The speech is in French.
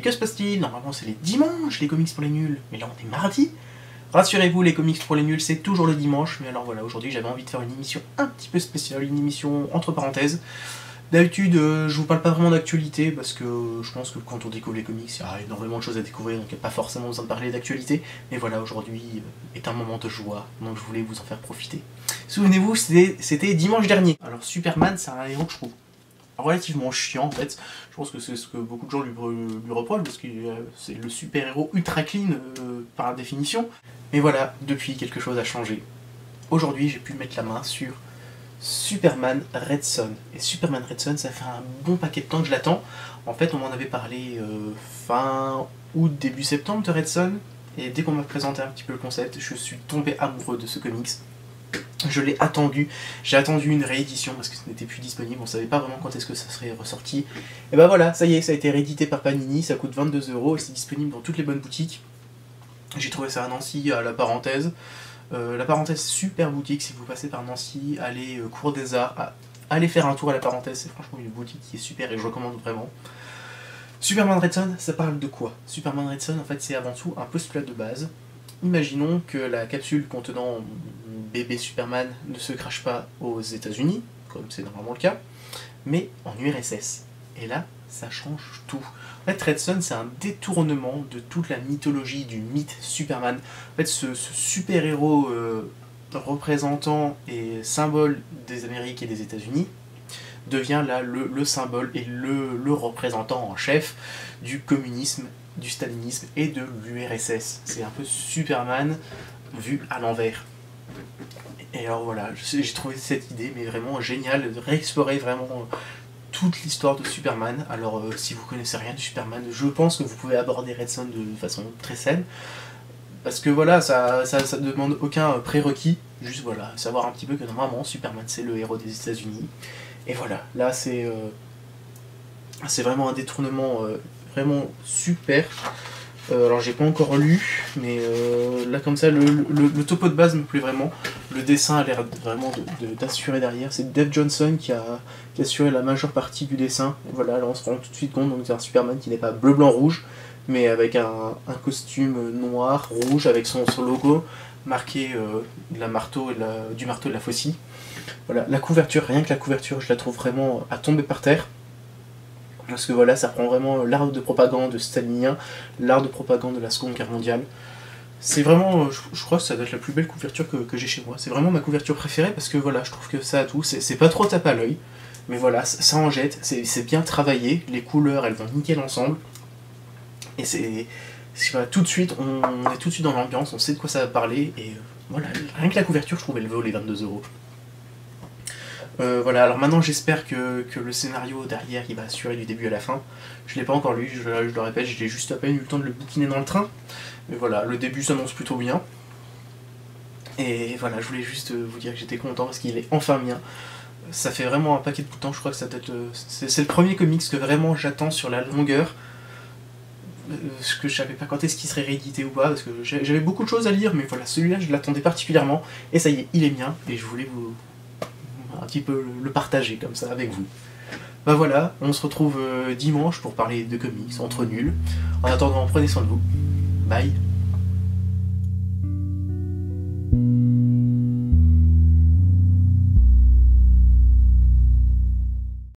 Mais que se passe-t-il? Normalement c'est les dimanches, les comics pour les nuls. Mais là on est mardi. Rassurez-vous, les comics pour les nuls, c'est toujours le dimanche. Mais alors voilà, aujourd'hui j'avais envie de faire une émission un petit peu spéciale, une émission entre parenthèses. D'habitude, je vous parle pas vraiment d'actualité, parce que je pense que quand on découvre les comics, il y a énormément de choses à découvrir, donc il n'y a pas forcément besoin de parler d'actualité. Mais voilà, aujourd'hui est un moment de joie, donc je voulais vous en faire profiter. Souvenez-vous, c'était dimanche dernier. Alors Superman, c'est un héros que je trouve relativement chiant en fait. Je pense que c'est ce que beaucoup de gens lui reprochent, parce que c'est le super-héros ultra clean par définition. Mais voilà, depuis quelque chose a changé. Aujourd'hui, j'ai pu mettre la main sur Superman Red Son. Et Superman Red Son, ça fait un bon paquet de temps que je l'attends. En fait, on m'en avait parlé fin août, début septembre de Red Son. Et dès qu'on m'a présenté un petit peu le concept, je suis tombé amoureux de ce comics. Je l'ai attendu, j'ai attendu une réédition parce que ce n'était plus disponible, on savait pas vraiment quand est-ce que ça serait ressorti. Et ben voilà, ça y est, ça a été réédité par Panini, ça coûte 22 € et c'est disponible dans toutes les bonnes boutiques. J'ai trouvé ça à Nancy, à La Parenthèse. La Parenthèse, super boutique, si vous passez par Nancy, allez Cours des Arts, allez faire un tour à La Parenthèse, c'est franchement une boutique qui est super et je recommande vraiment. Superman Red Son, ça parle de quoi? Superman Red Son, en fait, c'est avant tout un postulat de base. Imaginons que la capsule contenant bébé Superman ne se crache pas aux États-Unis, comme c'est normalement le cas, mais en URSS. Et là, ça change tout. En fait, Red Son, c'est un détournement de toute la mythologie du mythe Superman. En fait, ce super-héros représentant et symbole des Amériques et des États-Unis devient là le symbole et le représentant en chef du communisme, du stalinisme et de l'URSS. C'est un peu Superman vu à l'envers. Et alors voilà, j'ai trouvé cette idée mais vraiment géniale de réexplorer vraiment toute l'histoire de Superman. Alors si vous connaissez rien du Superman, je pense que vous pouvez aborder Red Son de façon très saine. Parce que voilà, ça demande aucun prérequis, juste voilà, savoir un petit peu que normalement Superman c'est le héros des États-Unis. Et voilà, là c'est vraiment un détournement vraiment super. Alors j'ai pas encore lu, mais là comme ça, le topo de base me plaît vraiment. Le dessin a l'air vraiment d'assurer derrière. C'est Dave Johnson qui a assuré la majeure partie du dessin. Et voilà, là on se rend tout de suite compte, donc c'est un Superman qui n'est pas bleu, blanc, rouge, mais avec un costume noir, rouge, avec son logo marqué du marteau et de la faucille. Voilà, la couverture, rien que la couverture, je la trouve vraiment à tomber par terre. Parce que voilà, ça prend vraiment l'art de propagande stalinien, l'art de propagande de la Seconde Guerre mondiale. C'est vraiment, je crois que ça doit être la plus belle couverture que j'ai chez moi. C'est vraiment ma couverture préférée parce que voilà, je trouve que ça a tout. C'est pas trop tape à l'œil, mais voilà, ça en jette, c'est bien travaillé. Les couleurs, elles vont nickel ensemble. Et voilà, tout de suite, on est tout de suite dans l'ambiance, on sait de quoi ça va parler. Et voilà, rien que la couverture, je trouve elle vaut les 22 €. Voilà, alors maintenant j'espère que le scénario derrière il va assurer du début à la fin. Je l'ai pas encore lu, je le répète, j'ai juste à peine eu le temps de le bouquiner dans le train. Mais voilà, le début s'annonce plutôt bien. Et voilà, je voulais juste vous dire que j'étais content parce qu'il est enfin bien. Ça fait vraiment un paquet de temps, je crois que ça doit être... c'est le premier comics que vraiment j'attends sur la longueur. Ce que je savais pas quand est-ce qu'il serait réédité ou pas, parce que j'avais beaucoup de choses à lire, mais voilà, celui-là je l'attendais particulièrement. Et ça y est, il est bien, et je voulais un petit peu le partager comme ça avec vous. Bah voilà, on se retrouve dimanche pour parler de comics entre nuls. En attendant, prenez soin de vous. Bye.